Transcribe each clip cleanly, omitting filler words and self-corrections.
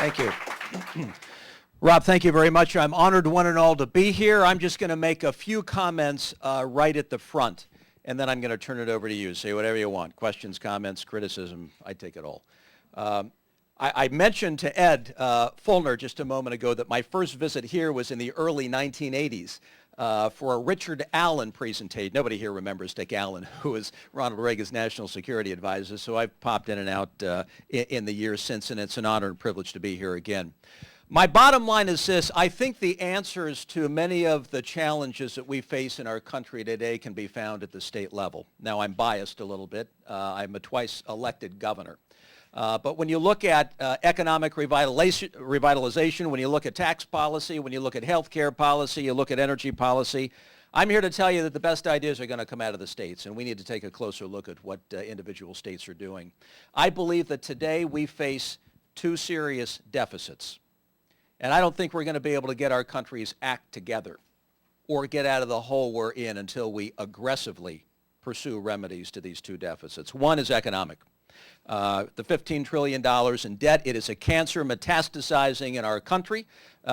Thank you. Rob, thank you very much. I'm honored one and all to be here. I'm just going to make a few comments right at the front, and then I'm going to turn it over to you. Say whatever you want. Questions, comments, criticism, I take it all. I mentioned to Ed Fulner just a moment ago that my first visit here was in the early 1980s for a Richard Allen presentation. Nobody here remembers Dick Allen, who was Ronald Reagan's national security advisor, so I've popped in and out in the years since, and it's an honor and privilege to be here again. My bottom line is this: I think the answers to many of the challenges that we face in our country today can be found at the state level. Now, I'm biased a little bit. I'm a twice elected governor. But when you look at economic revitalization, when you look at tax policy, when you look at health care policy, you look at energy policy, I'm here to tell you that the best ideas are going to come out of the states, and we need to take a closer look at what individual states are doing. I believe that today we face two serious deficits. And I don't think we're going to be able to get our country's act together or get out of the hole we're in until we aggressively pursue remedies to these two deficits. One is economic. The $15 trillion in debt, it is a cancer metastasizing in our country.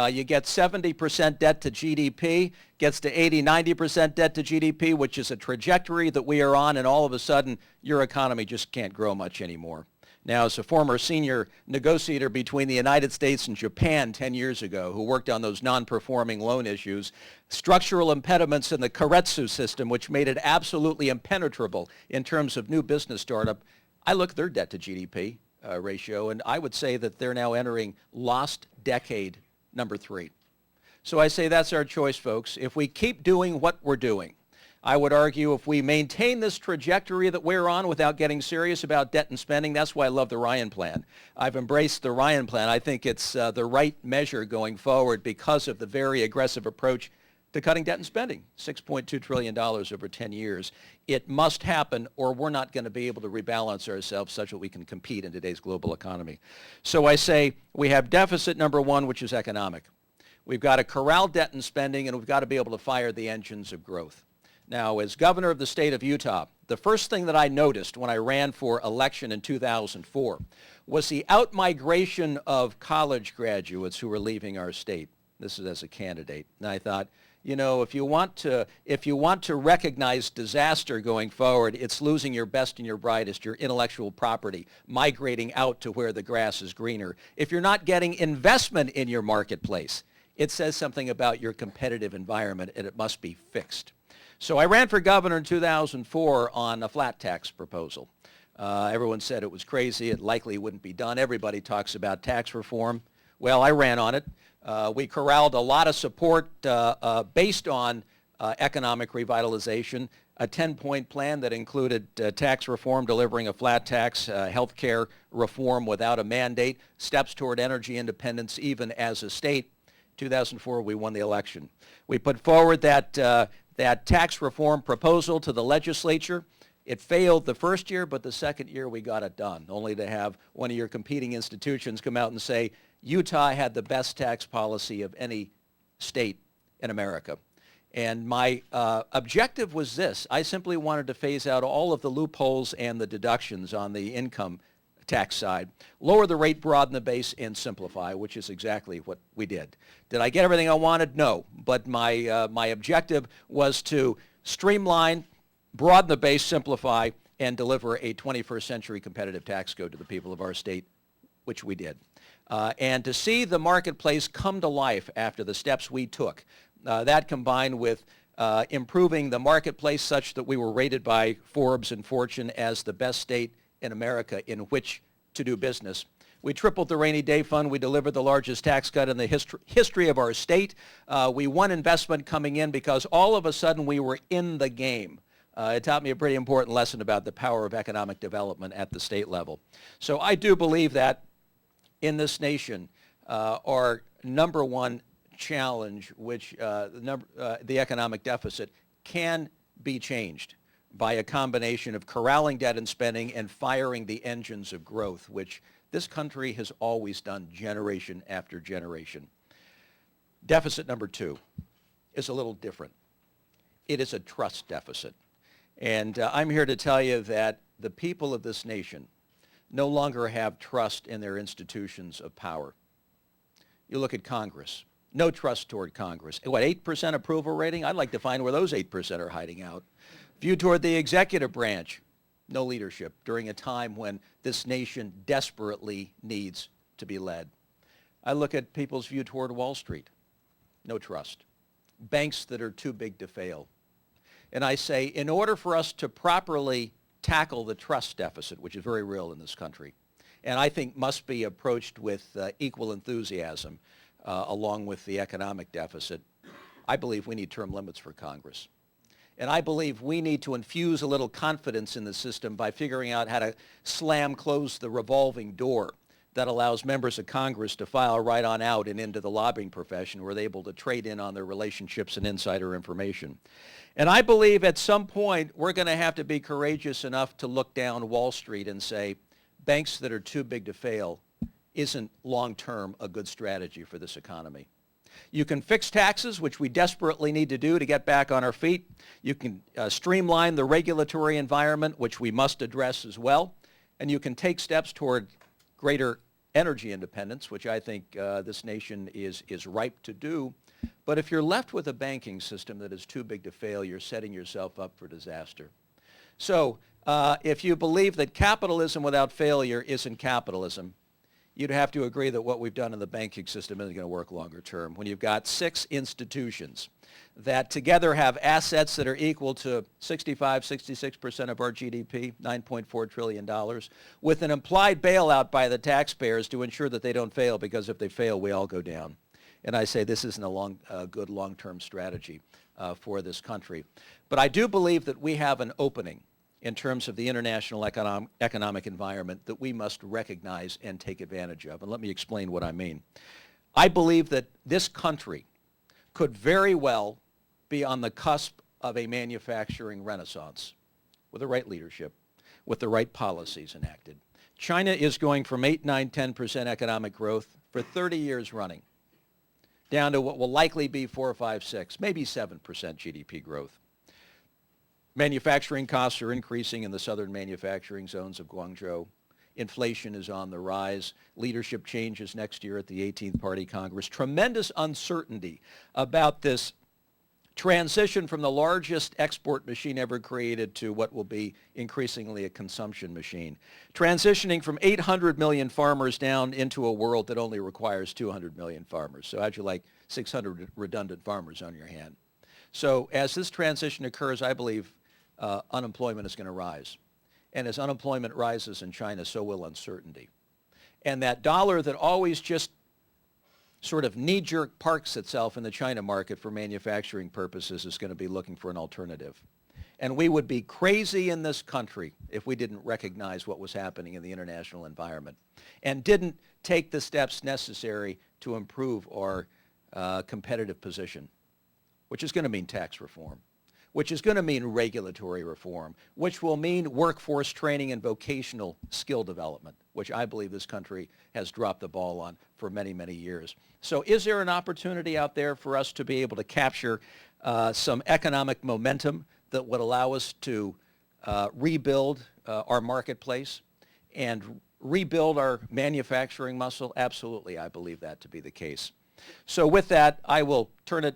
You get 70% debt to GDP, gets to 80, 90% debt to GDP, which is a trajectory that we are on, and all of a sudden your economy just can't grow much anymore. Now, as a former senior negotiator between the United States and Japan 10 years ago, who worked on those non-performing loan issues, structural impediments in the Keiretsu system, which made it absolutely impenetrable in terms of new business startup, I look at their debt to GDP ratio, and I would say that they're now entering lost decade number 3. So I say that's our choice, folks. If we keep doing what we're doing, I would argue if we maintain this trajectory that we're on without getting serious about debt and spending, that's why I love the Ryan Plan. I've embraced the Ryan Plan. I think it's the right measure going forward because of the very aggressive approach to cutting debt and spending, $6.2 trillion over 10 years. It must happen, or we're not going to be able to rebalance ourselves such that we can compete in today's global economy. So I say we have deficit number 1, which is economic. We've got to corral debt and spending, and we've got to be able to fire the engines of growth. Now, as governor of the state of Utah, the first thing that I noticed when I ran for election in 2004 was the outmigration of college graduates who were leaving our state. This is as a candidate. And I thought, you know, if you want to recognize disaster going forward, it's losing your best and your brightest, your intellectual property, migrating out to where the grass is greener. If you're not getting investment in your marketplace, it says something about your competitive environment, and it must be fixed. So I ran for governor in 2004 on a flat tax proposal. Everyone said it was crazy. It likely wouldn't be done. Everybody talks about tax reform. Well, I ran on it. We corralled a lot of support based on economic revitalization, a 10-point plan that included tax reform, delivering a flat tax, health care reform without a mandate, steps toward energy independence even as a state. 2004, we won the election. We put forward that tax reform proposal to the legislature. It failed the first year, but the second year we got it done, only to have one of your competing institutions come out and say, Utah had the best tax policy of any state in America. And my objective was this. I simply wanted to phase out all of the loopholes and the deductions on the income tax side, lower the rate, broaden the base, and simplify, which is exactly what we did. Did I get everything I wanted? No. But my objective was to streamline, broaden the base, simplify, and deliver a 21st century competitive tax code to the people of our state, which we did. And to see the marketplace come to life after the steps we took, that combined with improving the marketplace such that we were rated by Forbes and Fortune as the best state in America in which to do business. We tripled the rainy day fund. We delivered the largest tax cut in the history of our state. We won investment coming in because all of a sudden we were in the game. It taught me a pretty important lesson about the power of economic development at the state level. So I do believe that in this nation, our number one challenge, which the economic deficit, can be changed by a combination of corralling debt and spending and firing the engines of growth, which this country has always done generation after generation. Deficit number 2 is a little different. It is a trust deficit. And I'm here to tell you that the people of this nation no longer have trust in their institutions of power. You look at Congress. No trust toward Congress. What, 8% approval rating? I'd like to find where those 8% are hiding out. View toward the executive branch. No leadership during a time when this nation desperately needs to be led. I look at people's view toward Wall Street. No trust. Banks that are too big to fail. And I say, in order for us to properly tackle the trust deficit, which is very real in this country, and I think must be approached with equal enthusiasm, along with the economic deficit, I believe we need term limits for Congress. And I believe we need to infuse a little confidence in the system by figuring out how to close the revolving door that allows members of Congress to file right on out and into the lobbying profession where they're able to trade in on their relationships and insider information. And I believe at some point we're going to have to be courageous enough to look down Wall Street and say, banks that are too big to fail isn't long-term a good strategy for this economy. You can fix taxes, which we desperately need to do to get back on our feet. You can streamline the regulatory environment, which we must address as well. And you can take steps toward greater energy independence, which I think this nation is ripe to do. But if you're left with a banking system that is too big to fail, you're setting yourself up for disaster. So if you believe that capitalism without failure isn't capitalism, you'd have to agree that what we've done in the banking system isn't going to work longer term. When you've got 6 institutions that together have assets that are equal to 66% of our GDP, $9.4 trillion, with an implied bailout by the taxpayers to ensure that they don't fail, because if they fail, we all go down. And I say this isn't a good long-term strategy for this country. But I do believe that we have an opening in terms of the international economic environment that we must recognize and take advantage of. And let me explain what I mean. I believe that this country could very well be on the cusp of a manufacturing renaissance with the right leadership, with the right policies enacted. China is going from 8, 9, 10% economic growth for 30 years running down to what will likely be 4, 5, 6, maybe 7% GDP growth. Manufacturing costs are increasing in the southern manufacturing zones of Guangzhou. Inflation is on the rise. Leadership changes next year at the 18th Party Congress. Tremendous uncertainty about this transition from the largest export machine ever created to what will be increasingly a consumption machine. Transitioning from 800 million farmers down into a world that only requires 200 million farmers. So how'd you like 600 redundant farmers on your hand? So as this transition occurs, I believe unemployment is going to rise. And as unemployment rises in China, so will uncertainty. And that dollar that always just sort of knee-jerk parks itself in the China market for manufacturing purposes is going to be looking for an alternative. And we would be crazy in this country if we didn't recognize what was happening in the international environment and didn't take the steps necessary to improve our competitive position, which is going to mean tax reform, which is going to mean regulatory reform, which will mean workforce training and vocational skill development, which I believe this country has dropped the ball on for many, many years. So is there an opportunity out there for us to be able to capture some economic momentum that would allow us to rebuild our marketplace and rebuild our manufacturing muscle? Absolutely, I believe that to be the case. So with that, I will turn it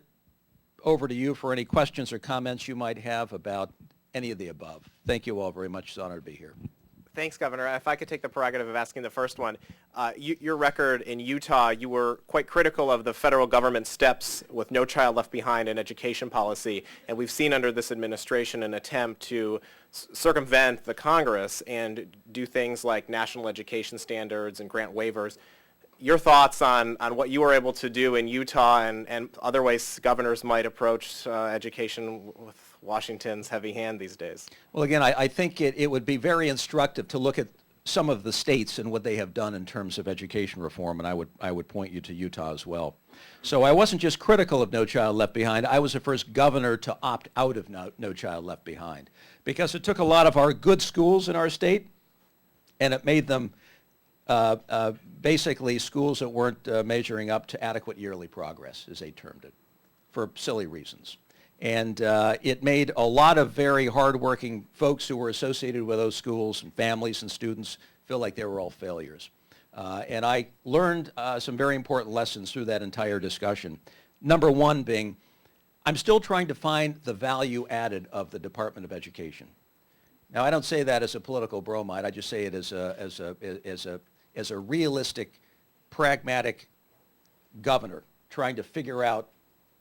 over to you for any questions or comments you might have about any of the above. Thank you all very much. It's an honor to be here. Thanks, Governor. If I could take the prerogative of asking the first one. Your record in Utah, you were quite critical of the federal government's steps with No Child Left Behind in education policy, and we've seen under this administration an attempt to circumvent the Congress and do things like national education standards and grant waivers. Your thoughts on what you were able to do in Utah and other ways governors might approach education with Washington's heavy hand these days? Well, again, I think it would be very instructive to look at some of the states and what they have done in terms of education reform, and I would point you to Utah as well. So I wasn't just critical of No Child Left Behind. I was the first governor to opt out of No Child Left Behind because it took a lot of our good schools in our state and it made them basically schools that weren't measuring up to adequate yearly progress, as they termed it, for silly reasons. And it made a lot of very hardworking folks who were associated with those schools and families and students feel like they were all failures. And I learned some very important lessons through that entire discussion. Number one being, I'm still trying to find the value added of the Department of Education. Now, I don't say that as a political bromide. I just say it as a realistic, pragmatic governor trying to figure out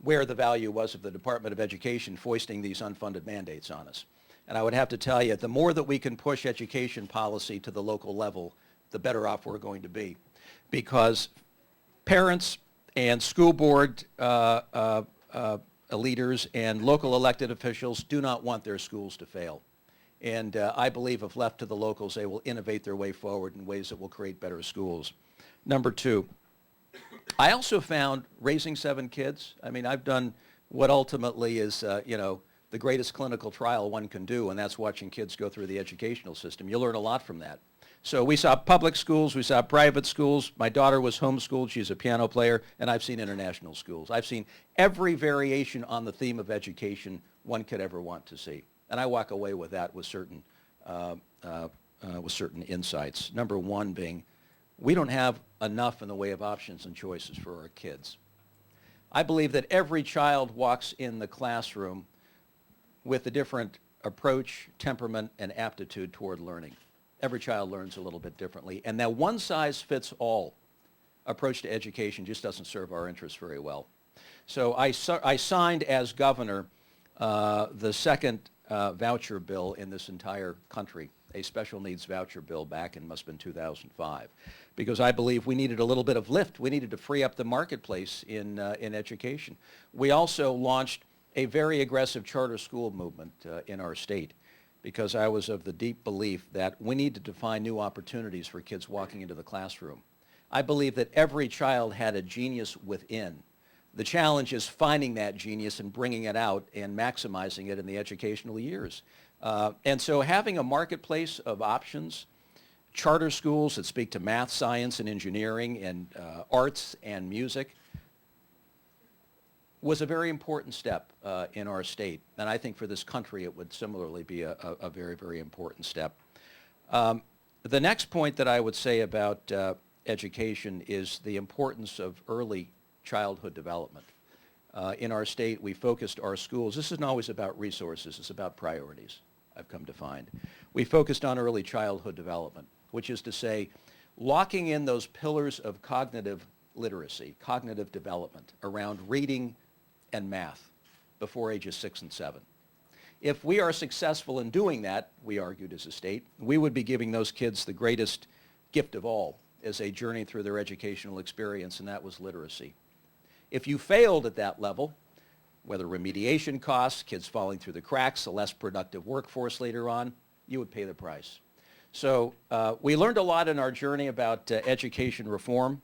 where the value was of the Department of Education foisting these unfunded mandates on us. And I would have to tell you, the more that we can push education policy to the local level, the better off we're going to be. Because parents and school board leaders and local elected officials do not want their schools to fail. And I believe if left to the locals, they will innovate their way forward in ways that will create better schools. Number two, I also found raising 7 kids, I mean, I've done what ultimately is, the greatest clinical trial one can do, and that's watching kids go through the educational system. You learn a lot from that. So we saw public schools, we saw private schools. My daughter was homeschooled, she's a piano player, and I've seen international schools. I've seen every variation on the theme of education one could ever want to see. And I walk away with that with certain insights. Number one being, we don't have enough in the way of options and choices for our kids. I believe that every child walks in the classroom with a different approach, temperament, and aptitude toward learning. Every child learns a little bit differently, and that one-size-fits-all approach to education just doesn't serve our interests very well. So I signed as governor the second voucher bill in this entire country, a special needs voucher bill back in, must have been 2005, because I believe we needed a little bit of lift. We needed to free up the marketplace in education. We also launched a very aggressive charter school movement in our state, because I was of the deep belief that we needed to find new opportunities for kids walking into the classroom. I believe that every child had a genius within. The challenge is finding that genius and bringing it out and maximizing it in the educational years. And so having a marketplace of options, charter schools that speak to math, science, and engineering, and arts and music, was a very important step in our state. And I think for this country it would similarly be a very, very important step. The next point that I would say about education is the importance of early childhood development. In our state, we focused our schools. This isn't always about resources. It's about priorities, I've come to find. We focused on early childhood development, which is to say, locking in those pillars of cognitive literacy, cognitive development around reading and math before ages 6 and 7. If we are successful in doing that, we argued as a state, we would be giving those kids the greatest gift of all as they journey through their educational experience, and that was literacy. If you failed at that level, whether remediation costs, kids falling through the cracks, a less productive workforce later on, you would pay the price. So we learned a lot in our journey about education reform.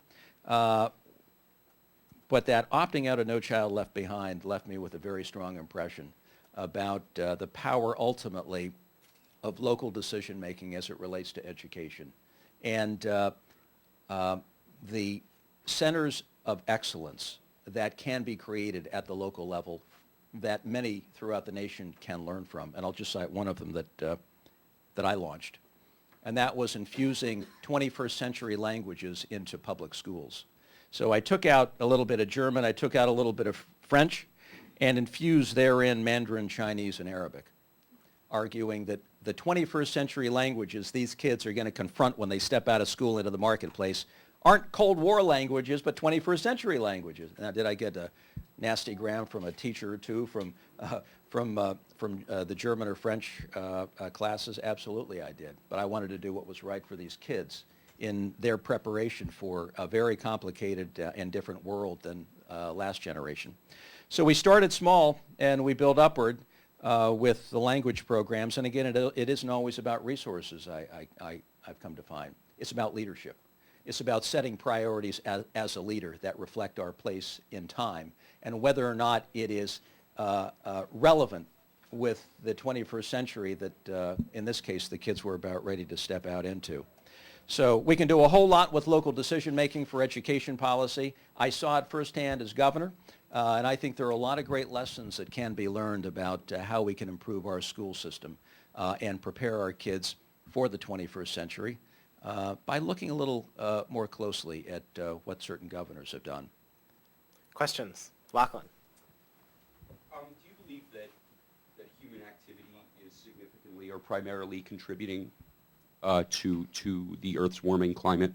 But that opting out of No Child Left Behind left me with a very strong impression about the power ultimately of local decision making as it relates to education. And the centers of excellence that can be created at the local level that many throughout the nation can learn from. And I'll just cite one of them that I launched. And that was infusing 21st century languages into public schools. So I took out a little bit of German, I took out a little bit of French, and infused therein Mandarin, Chinese, and Arabic, arguing that the 21st century languages these kids are going to confront when they step out of school into the marketplace aren't Cold War languages, but 21st century languages. Now, did I get a nasty gram from a teacher or two from the German or French classes? Absolutely I did. But I wanted to do what was right for these kids in their preparation for a very complicated and different world than last generation. So we started small and we built upward with the language programs. And again, it isn't always about resources, I've come to find. It's about leadership. It's about setting priorities as a leader that reflect our place in time and whether or not it is relevant with the 21st century that, in this case, the kids were about ready to step out into. So we can do a whole lot with local decision-making for education policy. I saw it firsthand as governor, and I think there are a lot of great lessons that can be learned about how we can improve our school system and prepare our kids for the 21st century. by looking a little more closely at what certain governors have done. Questions? Lachlan. Do you believe that human activity is significantly or primarily contributing to the Earth's warming climate?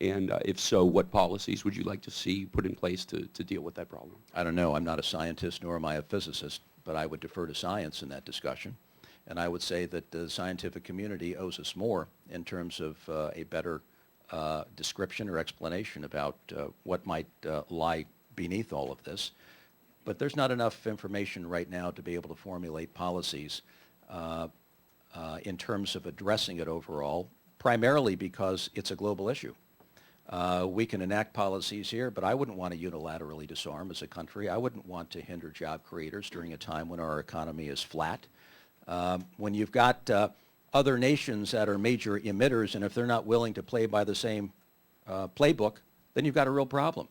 And if so, what policies would you like to see put in place to deal with that problem? I don't know. I'm not a scientist, nor am I a physicist, but I would defer to science in that discussion. And I would say that the scientific community owes us more in terms of a better description or explanation about what might lie beneath all of this. But there's not enough information right now to be able to formulate policies in terms of addressing it overall, primarily because it's a global issue. We can enact policies here, but I wouldn't want to unilaterally disarm as a country. I wouldn't want to hinder job creators during a time when our economy is flat. When you've got other nations that are major emitters, and if they're not willing to play by the same playbook, then you've got a real problem.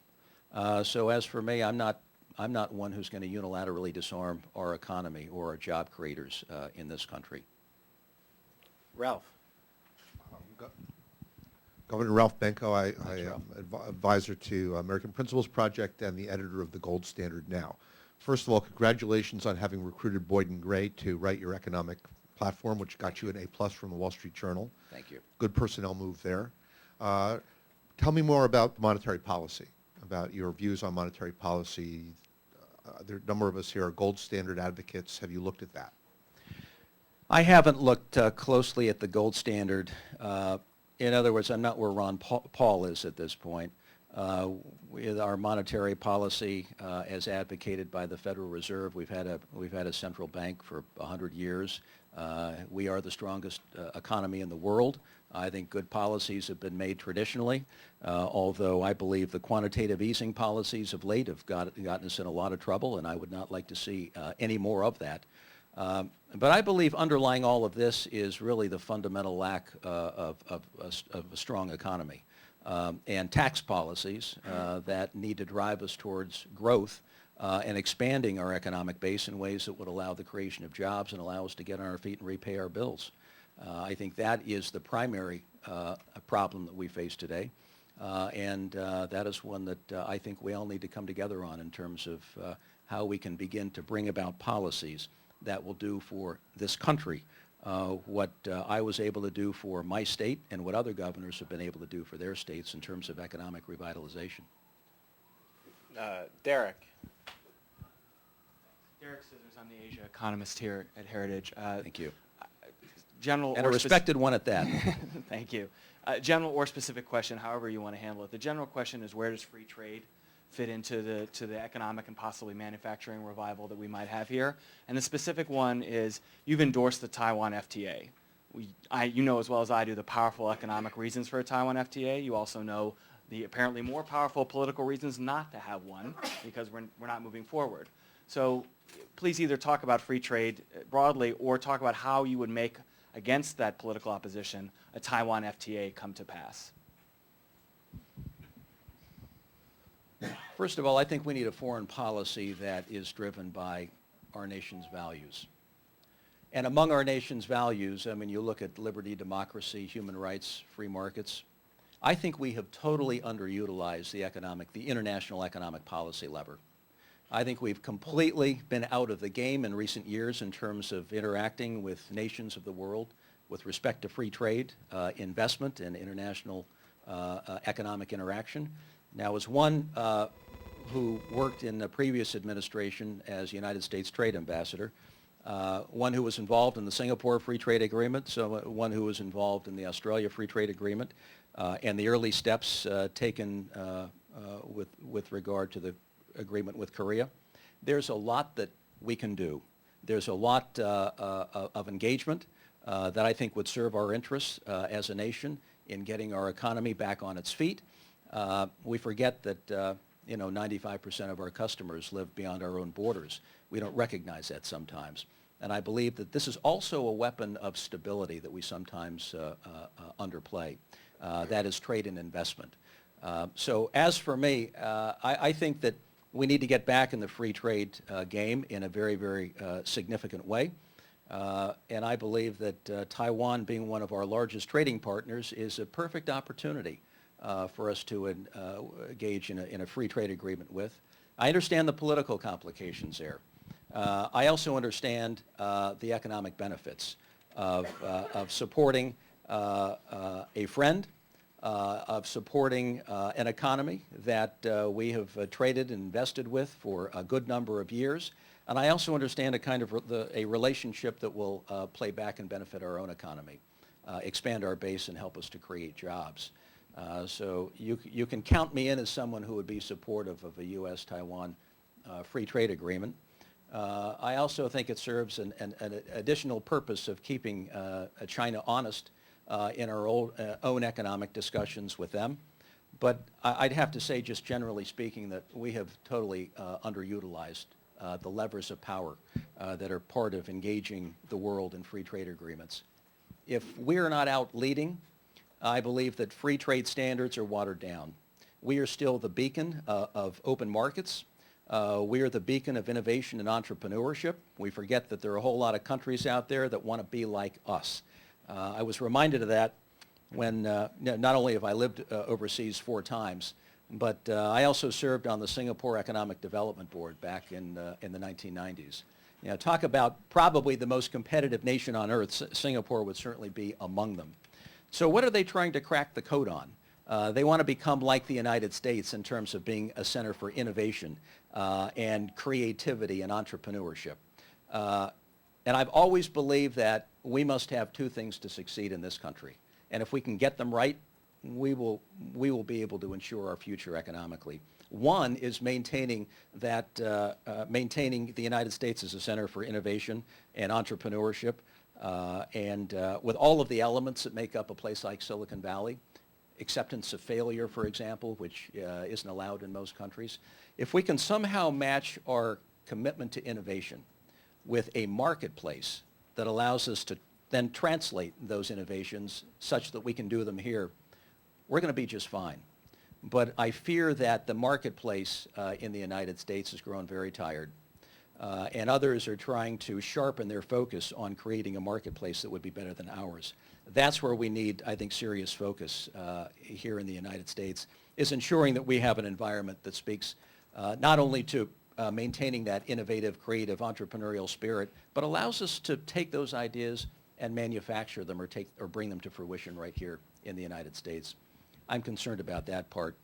So as for me, I'm not one who's going to unilaterally disarm our economy or our job creators in this country. Ralph. Governor Ralph Benko, I Ralph. am advisor to American Principles Project and the editor of the Gold Standard Now. First of all, congratulations on having recruited Boyd and Gray to write your economic platform, which got you an A+ from the Wall Street Journal. Thank you. Good personnel move there. Tell me more about monetary policy, about your views on monetary policy. There are a number of us here are gold standard advocates. Have you looked at that? I haven't looked closely at the gold standard. In other words, I'm not where Ron Paul is at this point. With our monetary policy, as advocated by the Federal Reserve, we've had a central bank for 100 years. We are the strongest economy in the world. I think good policies have been made traditionally, although I believe the quantitative easing policies of late have gotten us in a lot of trouble, and I would not like to see any more of that. But I believe underlying all of this is really the fundamental lack of a strong economy and tax policies that need to drive us towards growth and expanding our economic base in ways that would allow the creation of jobs and allow us to get on our feet and repay our bills. I think that is the primary problem that we face today, and that is one that I think we all need to come together on in terms of how we can begin to bring about policies that will do for this country what I was able to do for my state and what other governors have been able to do for their states in terms of economic revitalization. Derek. Derek Scissors, I'm the Asia economist here at Heritage. Thank you. General And a respected one at that. Thank you. General or specific question, however you want to handle it. The general question is, where does free trade fit into the economic and possibly manufacturing revival that we might have here? And the specific one is, you've endorsed the Taiwan FTA. You know as well as I do the powerful economic reasons for a Taiwan FTA. You also know the apparently more powerful political reasons not to have one, because we're not moving forward. So please either talk about free trade broadly or talk about how you would make, against that political opposition, a Taiwan FTA come to pass. First of all, I think we need a foreign policy that is driven by our nation's values. And among our nation's values, I mean, you look at liberty, democracy, human rights, free markets. I think we have totally underutilized the international economic policy lever. I think we've completely been out of the game in recent years in terms of interacting with nations of the world with respect to free trade, investment, and international economic interaction. Now, as one who worked in the previous administration as United States Trade Ambassador, one who was involved in the Singapore Free Trade Agreement, so one who was involved in the Australia Free Trade Agreement, and the early steps taken with regard to the agreement with Korea. There's a lot that we can do. There's a lot of engagement that I think would serve our interests as a nation in getting our economy back on its feet. We forget that 95% of our customers live beyond our own borders. We don't recognize that sometimes. And I believe that this is also a weapon of stability that we sometimes underplay. That is trade and investment. So as for me, I think that we need to get back in the free trade game in a very, very significant way. And I believe that Taiwan, being one of our largest trading partners, is a perfect opportunity for us to engage in a free trade agreement with. I understand the political complications there. I also understand the economic benefits of supporting a friend, of supporting an economy that we have traded and invested with for a good number of years. And I also understand a kind of a relationship that will play back and benefit our own economy, expand our base and help us to create jobs. So you can count me in as someone who would be supportive of a U.S.-Taiwan free trade agreement. I also think it serves an additional purpose of keeping China honest in our own economic discussions with them. But I'd have to say, just generally speaking, that we have totally underutilized the levers of power that are part of engaging the world in free trade agreements. If we're not out leading, I believe that free trade standards are watered down. We are still the beacon of open markets. We are the beacon of innovation and entrepreneurship. We forget that there are a whole lot of countries out there that want to be like us. I was reminded of that when not only have I lived overseas 4 times, but I also served on the Singapore Economic Development Board back in the 1990s. You know, talk about probably the most competitive nation on earth. Singapore would certainly be among them. So what are they trying to crack the code on? They want to become like the United States in terms of being a center for innovation and creativity and entrepreneurship. And I've always believed that we must have 2 things to succeed in this country. And if we can get them right, we will be able to ensure our future economically. One is maintaining the United States as a center for innovation and entrepreneurship, with all of the elements that make up a place like Silicon Valley, acceptance of failure, for example, which isn't allowed in most countries. If we can somehow match our commitment to innovation with a marketplace that allows us to then translate those innovations such that we can do them here, we're going to be just fine. But I fear that the marketplace in the United States has grown very tired. And others are trying to sharpen their focus on creating a marketplace that would be better than ours. That's where we need, I think, serious focus here in the United States, is ensuring that we have an environment that speaks not only to maintaining that innovative, creative, entrepreneurial spirit, but allows us to take those ideas and manufacture them or bring them to fruition right here in the United States. I'm concerned about that part.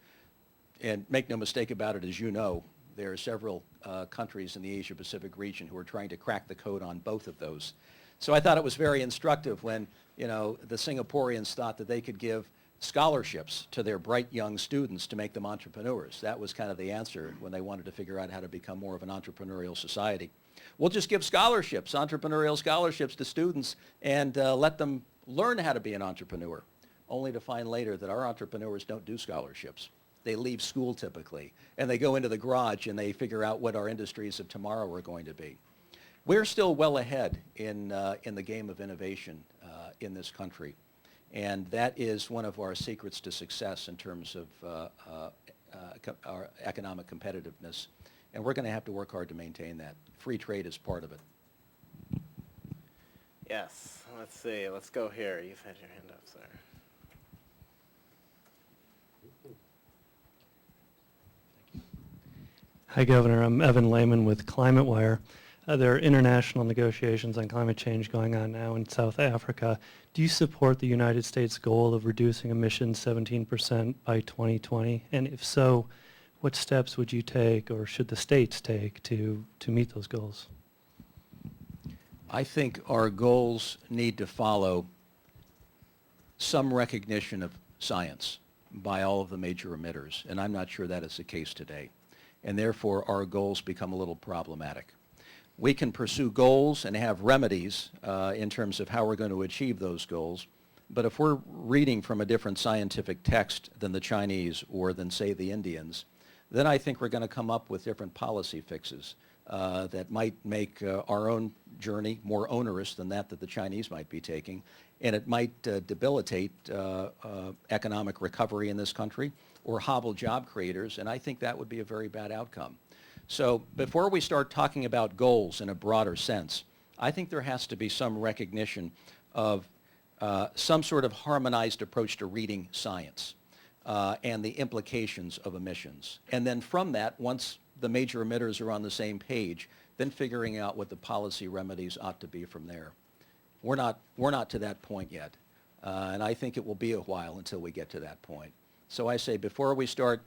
And make no mistake about it, as you know, there are several countries in the Asia-Pacific region who are trying to crack the code on both of those. So I thought it was very instructive when, the Singaporeans thought that they could give scholarships to their bright young students to make them entrepreneurs. That was kind of the answer when they wanted to figure out how to become more of an entrepreneurial society. We'll just give scholarships, entrepreneurial scholarships to students, and let them learn how to be an entrepreneur, only to find later that our entrepreneurs don't do scholarships. They leave school typically, and they go into the garage and they figure out what our industries of tomorrow are going to be. We're still well ahead in the game of innovation in this country, and that is one of our secrets to success in terms of our economic competitiveness, and we're going to have to work hard to maintain that. Free trade is part of it. Yes. Let's see. Let's go here. You've had your hand up, sir. Hi, Governor. I'm Evan Lehman with ClimateWire. There are international negotiations on climate change going on now in South Africa. Do you support the United States goal of reducing emissions 17% by 2020? And if so, what steps would you take or should the states take to meet those goals? I think our goals need to follow some recognition of science by all of the major emitters, and I'm not sure that is the case today. And therefore, our goals become a little problematic. We can pursue goals and have remedies in terms of how we're going to achieve those goals, but if we're reading from a different scientific text than the Chinese or than, say, the Indians, then I think we're going to come up with different policy fixes that might make our own journey more onerous than that the Chinese might be taking, and it might debilitate economic recovery in this country or hobble job creators, and I think that would be a very bad outcome. So before we start talking about goals in a broader sense, I think there has to be some recognition of some sort of harmonized approach to reading science and the implications of emissions. And then from that, once the major emitters are on the same page, then figuring out what the policy remedies ought to be from there. We're not to that point yet, and I think it will be a while until we get to that point. So I say before we start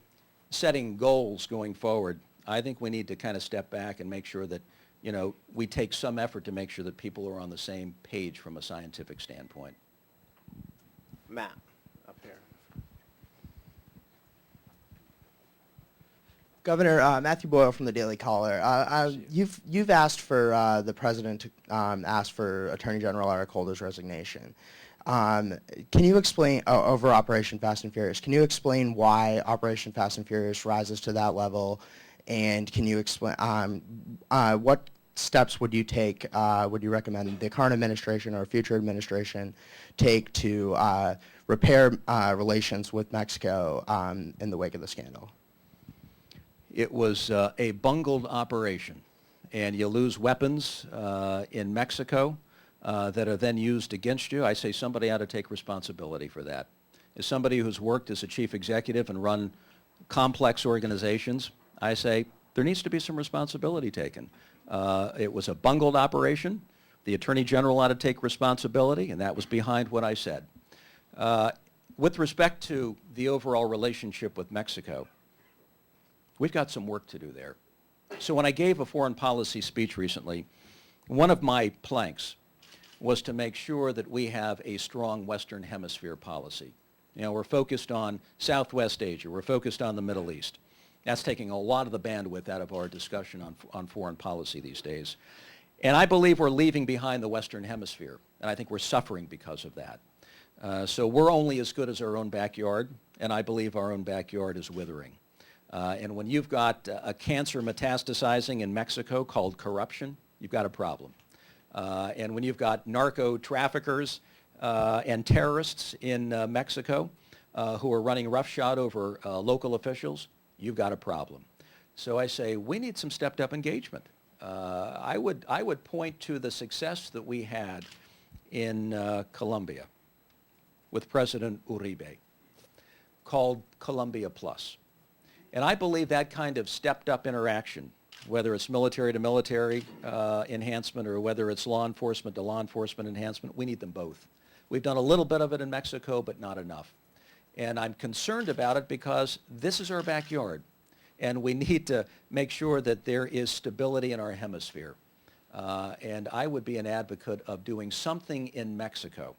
setting goals going forward, I think we need to kind of step back and make sure that, you know, we take some effort to make sure that people are on the same page from a scientific standpoint. Matt, up here. Governor, Matthew Boyle from the Daily Caller. You've asked for the president to ask for Attorney General Eric Holder's resignation. Can you explain over Operation Fast and Furious? Can you explain why Operation Fast and Furious rises to that level? And can you explain what steps would you take? Would you recommend the current administration or future administration take to repair relations with Mexico in the wake of the scandal? It was a bungled operation, and you lose weapons in Mexico that are then used against you. I say somebody ought to take responsibility for that. As somebody who's worked as a chief executive and run complex organizations, I say there needs to be some responsibility taken. It was a bungled operation. The Attorney General ought to take responsibility, and that was behind what I said. With respect to the overall relationship with Mexico, we've got some work to do there. So when I gave a foreign policy speech recently, one of my planks was to make sure that we have a strong Western Hemisphere policy. You know, we're focused on Southwest Asia. We're focused on the Middle East. That's taking a lot of the bandwidth out of our discussion on foreign policy these days. And I believe we're leaving behind the Western Hemisphere, and I think we're suffering because of that. So we're only as good as our own backyard, and I believe our own backyard is withering. And when you've got a cancer metastasizing in Mexico called corruption, you've got a problem. And when you've got narco traffickers and terrorists in Mexico who are running roughshod over local officials, you've got a problem. So I say we need some stepped up engagement. I would point to the success that we had in Colombia with President Uribe, called Colombia Plus. And I believe that kind of stepped up interaction, whether it's military to military enhancement or whether it's law enforcement to law enforcement enhancement, we need them both. We've done a little bit of it in Mexico, but not enough. And I'm concerned about it because this is our backyard, and we need to make sure that there is stability in our hemisphere. And I would be an advocate of doing something in Mexico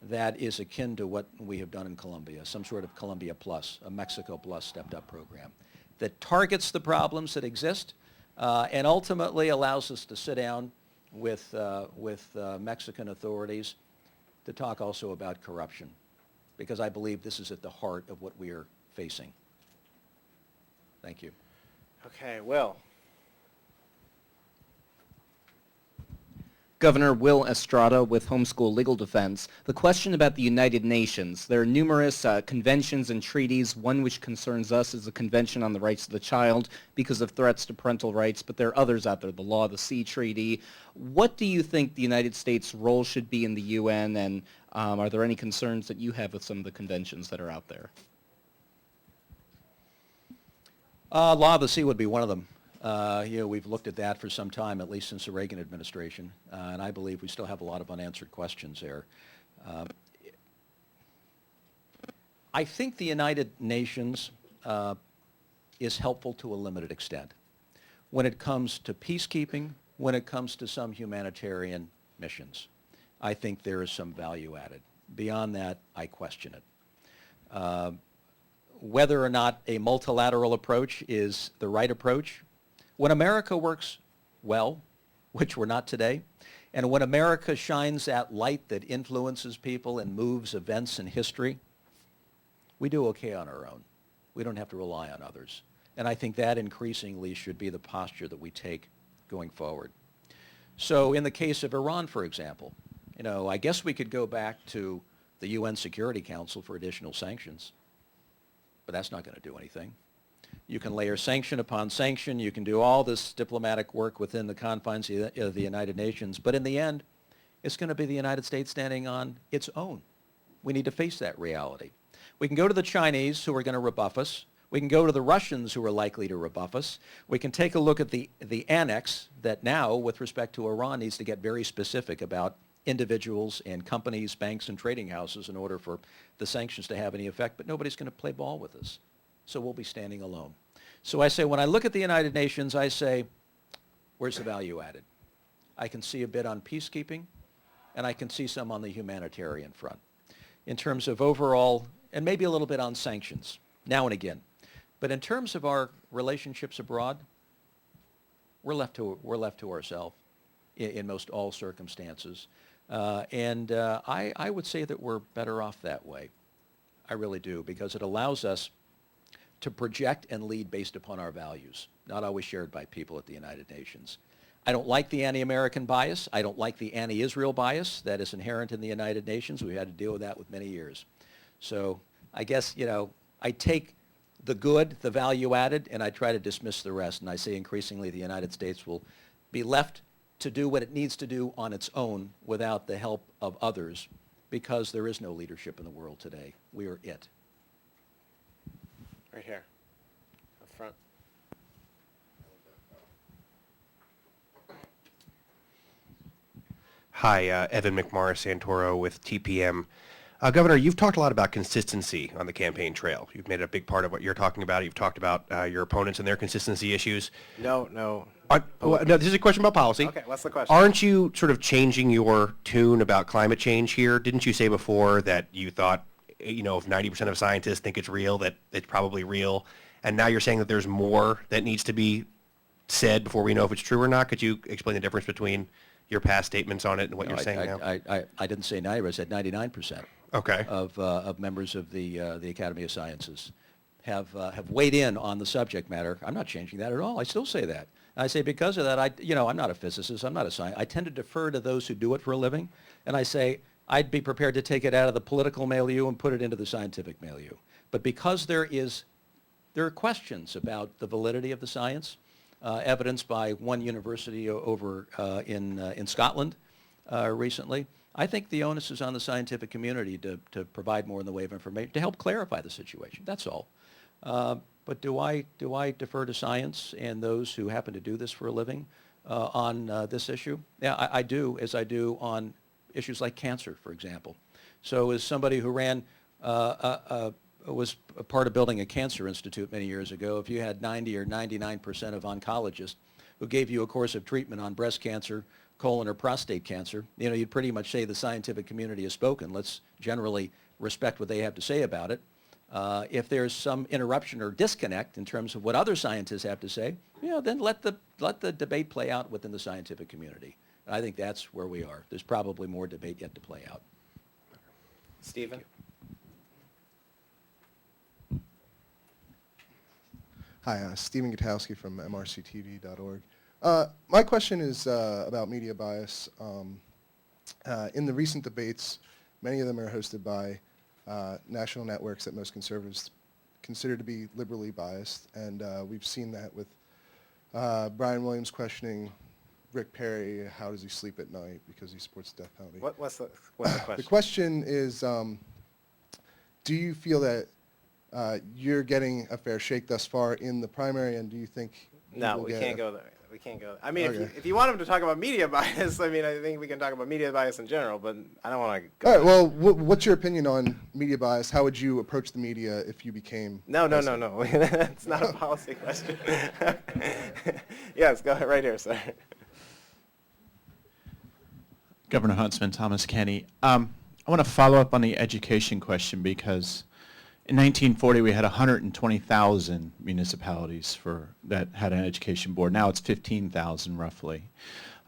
that is akin to what we have done in Colombia, some sort of Colombia Plus, a Mexico Plus stepped-up program that targets the problems that exist and ultimately allows us to sit down with Mexican authorities to talk also about corruption, because I believe this is at the heart of what we are facing. Thank you. Okay, Will. Governor Will Estrada with Homeschool Legal Defense. The question about the United Nations. There are numerous conventions and treaties. One which concerns us is the Convention on the Rights of the Child because of threats to parental rights, but there are others out there, the Law of the Sea Treaty. What do you think the United States' role should be in the UN, and are there any concerns that you have with some of the conventions that are out there? Law of the Sea would be one of them. We've looked at that for some time, at least since the Reagan administration, and I believe we still have a lot of unanswered questions there. I think the United Nations is helpful to a limited extent when it comes to peacekeeping, when it comes to some humanitarian missions. I think there is some value added. Beyond that, I question it. Whether or not a multilateral approach is the right approach, when America works well, which we're not today, and when America shines that light that influences people and moves events in history, we do okay on our own. We don't have to rely on others. And I think that increasingly should be the posture that we take going forward. So in the case of Iran, for example, I guess we could go back to the UN Security Council for additional sanctions, but that's not going to do anything. You can layer sanction upon sanction. You can do all this diplomatic work within the confines of the United Nations. But in the end, it's going to be the United States standing on its own. We need to face that reality. We can go to the Chinese, who are going to rebuff us. We can go to the Russians, who are likely to rebuff us. We can take a look at the annex that now, with respect to Iran, needs to get very specific about individuals and companies, banks, and trading houses in order for the sanctions to have any effect. But nobody's going to play ball with us. So we'll be standing alone. So I say, when I look at the United Nations, I say, where's the value added? I can see a bit on peacekeeping, and I can see some on the humanitarian front. In terms of overall, and maybe a little bit on sanctions, now and again. But in terms of our relationships abroad, we're left to ourselves in most all circumstances. I would say that we're better off that way. I really do, because it allows us to project and lead based upon our values, not always shared by people at the United Nations. I don't like the anti-American bias. I don't like the anti-Israel bias that is inherent in the United Nations. We've had to deal with that with many years. So I guess, I take the good, the value added, and I try to dismiss the rest. And I say increasingly the United States will be left to do what it needs to do on its own without the help of others, because there is no leadership in the world today. We are it. Right here, up front. Hi, Evan McMorris Santoro with TPM. Governor, you've talked a lot about consistency on the campaign trail. You've made it a big part of what you're talking about. You've talked about your opponents and their consistency issues. No. No, this is a question about policy. Okay, what's the question? Aren't you sort of changing your tune about climate change here? Didn't you say before that you thought, if 90% of scientists think it's real, that it's probably real? And now you're saying that there's more that needs to be said before we know if it's true or not? Could you explain the difference between your past statements on it and what you're saying now? I didn't say 90, I said 99%. Okay. Of members of the Academy of Sciences have weighed in on the subject matter. I'm not changing that at all. I still say that. I say because of that, I'm not a physicist. I'm not a scientist. I tend to defer to those who do it for a living, and I say I'd be prepared to take it out of the political milieu and put it into the scientific milieu. But because there are questions about the validity of the science, evidenced by one university over in Scotland recently, I think the onus is on the scientific community to provide more in the way of information to help clarify the situation. That's all. But do I defer to science and those who happen to do this for a living on this issue? Yeah, I do, as I do on issues like cancer, for example. So as somebody who was a part of building a cancer institute many years ago, if you had 90 or 99% of oncologists who gave you a course of treatment on breast cancer, colon or prostate cancer, you'd pretty much say the scientific community has spoken. Let's generally respect what they have to say about it. If there's some interruption or disconnect in terms of what other scientists have to say, then let the debate play out within the scientific community. And I think that's where we are. There's probably more debate yet to play out. Stephen? Hi, Stephen Gutowski from mrctv.org. My question is about media bias. In the recent debates, many of them are hosted by national networks that most conservatives consider to be liberally biased, and we've seen that with Brian Williams questioning Rick Perry, how does he sleep at night because he supports the death penalty. What's the question? The question is, do you feel that you're getting a fair shake thus far in the primary, and do you think No, we can't go there. We can't go there. I mean, okay. if you want him to talk about media bias, I think we can talk about media bias in general, but I don't want to go All right, well, what's your opinion on media bias? How would you approach the media if you became No. That's not a policy question. Yes, go ahead, right here, sir. Governor Huntsman, Thomas Kenny. I want to follow up on the education question because in 1940 we had 120,000 municipalities that had an education board. Now it's 15,000 roughly.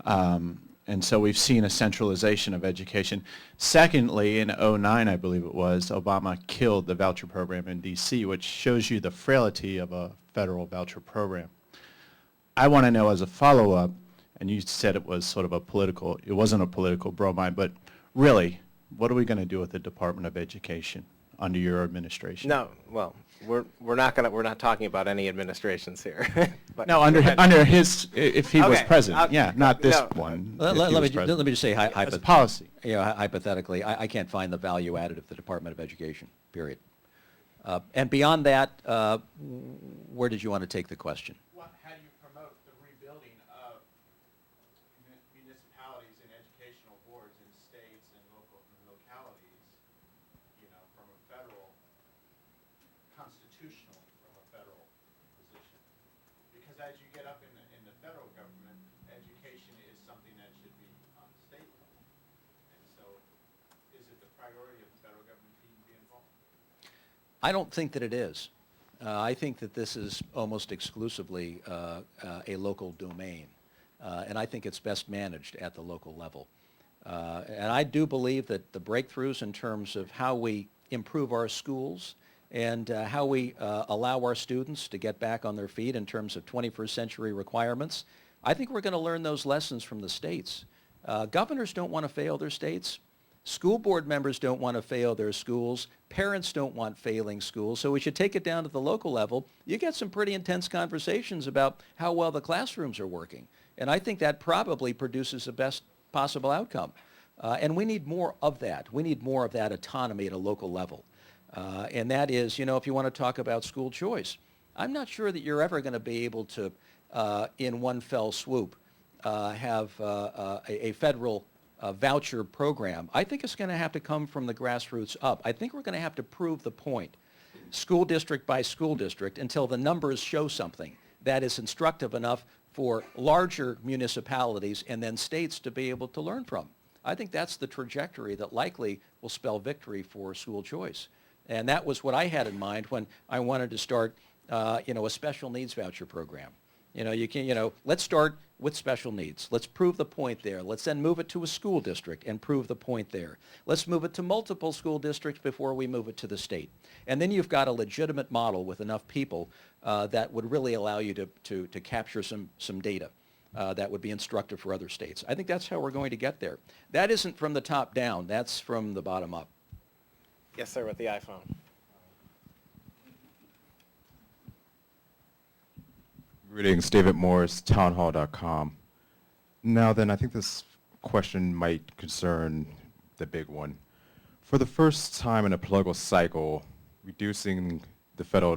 And so we've seen a centralization of education. Secondly, in 2009, I believe it was, Obama killed the voucher program in D.C., which shows you the frailty of a federal voucher program. I want to know as a follow-up, and you said it was sort of it wasn't a political bromide, but really, what are we going to do with the Department of Education? under your administration? No, well, we're not talking about any administrations here. But No, go ahead. under his, if he was Okay, president, yeah, not this no. one. Let, if let- he let was me, president. let me just say, As a policy. hypothetically, I can't find the value added of the Department of Education, period. And beyond that, where did you want to take the question? How do you promote the rebuilding of municipalities and educational boards in states and localities, from a federal, constitutionally from a federal position? Because as you get up in the federal government, education is something that should be on the state level. And so is it the priority of the federal government to be involved? I don't think that it is. I think that this is almost exclusively a local domain, and I think it's best managed at the local level. And I do believe that the breakthroughs in terms of how we improve our schools and how we allow our students to get back on their feet in terms of 21st century requirements, I think we're going to learn those lessons from the states. Governors don't want to fail their states. School board members don't want to fail their schools. Parents don't want failing schools. So we should take it down to the local level. You get some pretty intense conversations about how well the classrooms are working. And I think that probably produces the best possible outcome. And we need more of that. We need more of that autonomy at a local level. And that is, if you want to talk about school choice, I'm not sure that you're ever going to be able to, in one fell swoop, have a federal voucher program. I think it's going to have to come from the grassroots up. I think we're going to have to prove the point, school district by school district, until the numbers show something that is instructive enough for larger municipalities and then states to be able to learn from. I think that's the trajectory that likely will spell victory for school choice. And that was what I had in mind when I wanted to start, a special needs voucher program. Let's start with special needs. Let's prove the point there. Let's then move it to a school district and prove the point there. Let's move it to multiple school districts before we move it to the state. And then you've got a legitimate model with enough people that would really allow you to capture some data that would be instructive for other states. I think that's how we're going to get there. That isn't from the top down. That's from the bottom up. Yes, sir, with the iPhone. Greetings, David Morris, townhall.com. Now then, I think this question might concern the big one. For the first time in a political cycle, reducing the federal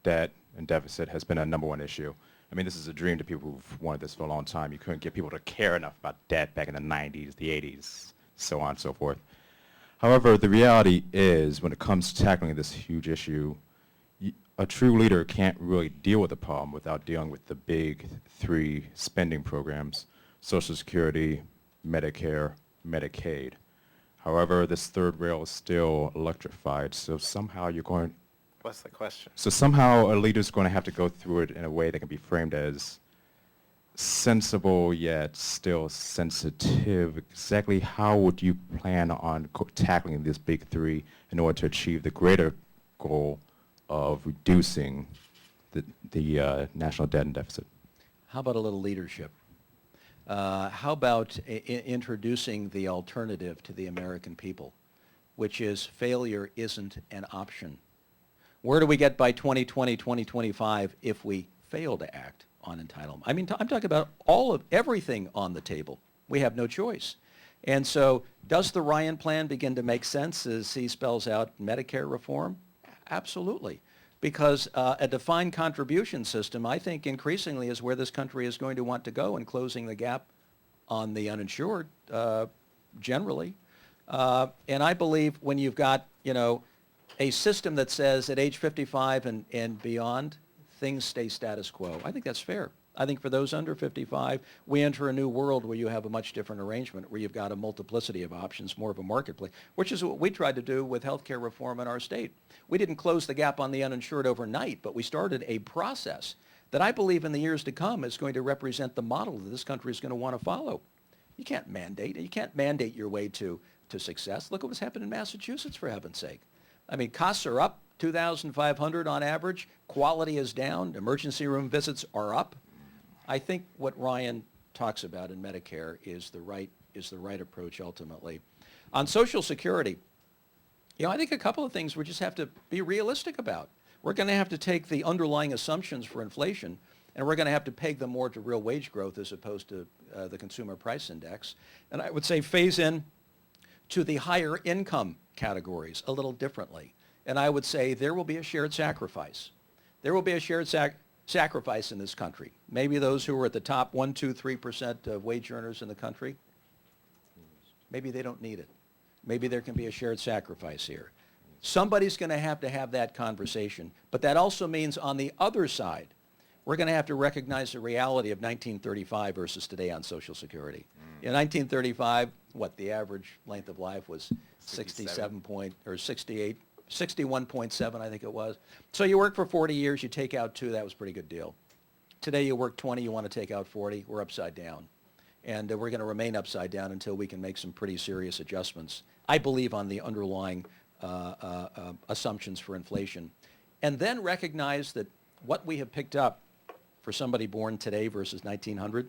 debt and deficit has been a number one issue. I mean, this is a dream to people who've wanted this for a long time. You couldn't get people to care enough about debt back in the 90s, the 80s, so on and so forth. However, the reality is, when it comes to tackling this huge issue, a true leader can't really deal with the problem without dealing with the big three spending programs: Social Security, Medicare, Medicaid. However, this third rail is still electrified, so somehow you're going... What's the question? So somehow a leader's going to have to go through it in a way that can be framed as sensible yet still sensitive. Exactly how would you plan on tackling this big three in order to achieve the greater goal of reducing the national debt and deficit? How about a little leadership? How about introducing the alternative to the American people, which is failure isn't an option? Where do we get by 2020, 2025 if we fail to act on entitlement? I mean, I'm talking about everything on the table. We have no choice. And so does the Ryan plan begin to make sense as he spells out Medicare reform? Absolutely. Because a defined contribution system, I think, increasingly is where this country is going to want to go in closing the gap on the uninsured generally. And I believe when you've got, a system that says at age 55 and beyond, things stay status quo. I think that's fair. I think for those under 55, we enter a new world where you have a much different arrangement, where you've got a multiplicity of options, more of a marketplace, which is what we tried to do with healthcare reform in our state. We didn't close the gap on the uninsured overnight, but we started a process that I believe in the years to come is going to represent the model that this country is going to want to follow. You can't mandate your way to success. Look at what's happened in Massachusetts, for heaven's sake. I mean, costs are up, $2,500 on average. Quality is down. Emergency room visits are up. I think what Ryan talks about in Medicare is the right approach ultimately. On Social Security, You know, I think a couple of things we just have to be realistic about. We're going to have to take the underlying assumptions for inflation, and we're going to have to peg them more to real wage growth as opposed to the consumer price index. And I would say phase in to the higher income categories a little differently. And I would say there will be a shared sacrifice. There will be a shared sacrifice in this country. Maybe those who are at the top 1, 2, 3% of wage earners in the country, maybe they don't need it. Maybe there can be a shared sacrifice here. Somebody's going to have that conversation. But that also means on the other side, we're going to have to recognize the reality of 1935 versus today on Social Security. In 1935, the average length of life was 61.7, I think it was. So you work for 40 years, you take out 2, that was a pretty good deal. Today you work 20, you want to take out 40, we're upside down. And we're going to remain upside down until we can make some pretty serious adjustments, I believe, on the underlying assumptions for inflation. And then recognize that what we have picked up for somebody born today versus 1900,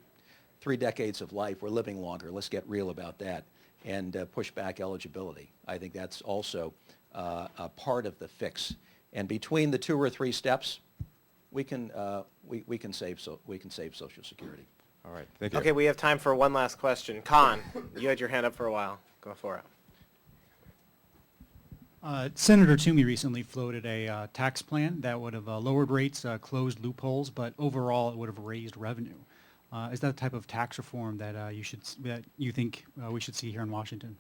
3 decades of life, we're living longer. Let's get real about that and push back eligibility. I think that's also a part of the fix. And between the 2 or 3 steps, we can save Social Security. All right, thank you. Okay, we have time for one last question. Khan, you had your hand up for a while. Go for it. Senator Toomey recently floated a tax plan that would have lowered rates, closed loopholes, but overall it would have raised revenue. Is that the type of tax reform that you think we should see here in Washington?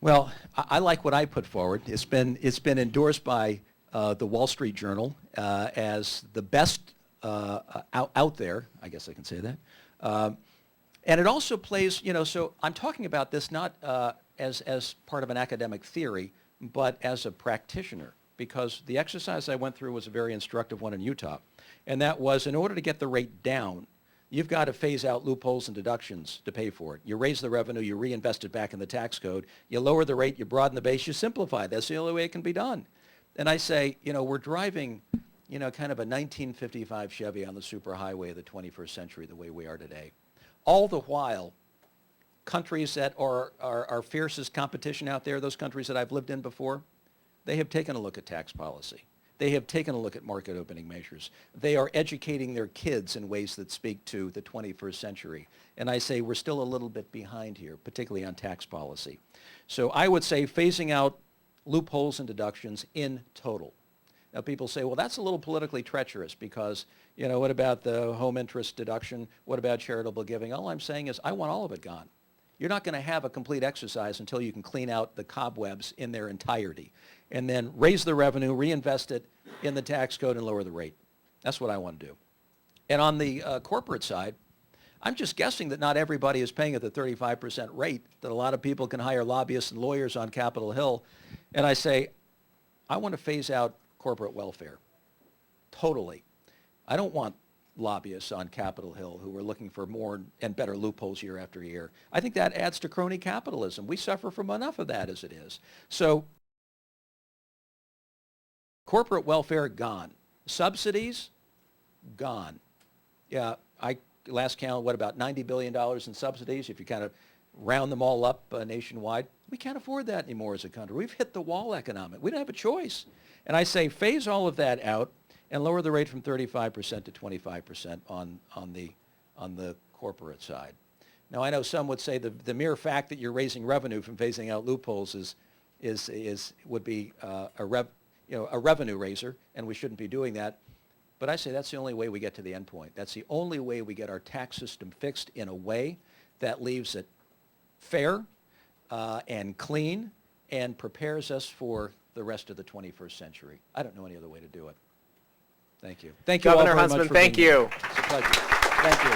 Well, I like what I put forward. It's been endorsed by the Wall Street Journal as the best out there. I guess I can say that. And it also plays, so I'm talking about this not as part of an academic theory, but as a practitioner, because the exercise I went through was a very instructive one in Utah. And that was, in order to get the rate down, you've got to phase out loopholes and deductions to pay for it. You raise the revenue, you reinvest it back in the tax code, you lower the rate, you broaden the base, you simplify. That's the only way it can be done. And I say, we're driving, kind of a 1955 Chevy on the superhighway of the 21st century the way we are today. All the while, countries that are our fiercest competition out there, those countries that I've lived in before, they have taken a look at tax policy. They have taken a look at market opening measures. They are educating their kids in ways that speak to the 21st century. And I say we're still a little bit behind here, particularly on tax policy. So I would say phasing out loopholes and deductions in total. Now people say, well, that's a little politically treacherous because, what about the home interest deduction? What about charitable giving? All I'm saying is I want all of it gone. You're not going to have a complete exercise until you can clean out the cobwebs in their entirety and then raise the revenue, reinvest it in the tax code, and lower the rate. That's what I want to do. And on the corporate side, I'm just guessing that not everybody is paying at the 35% rate, that a lot of people can hire lobbyists and lawyers on Capitol Hill. And I say, I want to phase out corporate welfare. Totally. I don't want lobbyists on Capitol Hill who are looking for more and better loopholes year after year. I think that adds to crony capitalism. We suffer from enough of that as it is. So corporate welfare, gone. Subsidies, gone. Yeah, last count, about $90 billion in subsidies, if you kind of round them all up nationwide. We can't afford that anymore as a country. We've hit the wall economic. We don't have a choice. And I say phase all of that out and lower the rate from 35% to 25% on the corporate side. Now, I know some would say the mere fact that you're raising revenue from phasing out loopholes would be a revenue raiser, and we shouldn't be doing that. But I say that's the only way we get to the end point. That's the only way we get our tax system fixed in a way that leaves it fair and clean and prepares us for the rest of the 21st century. I don't know any other way to do it. Thank you. Thank you Governor all very Huntsman, much for thank being here. you. It's a pleasure. Thank you.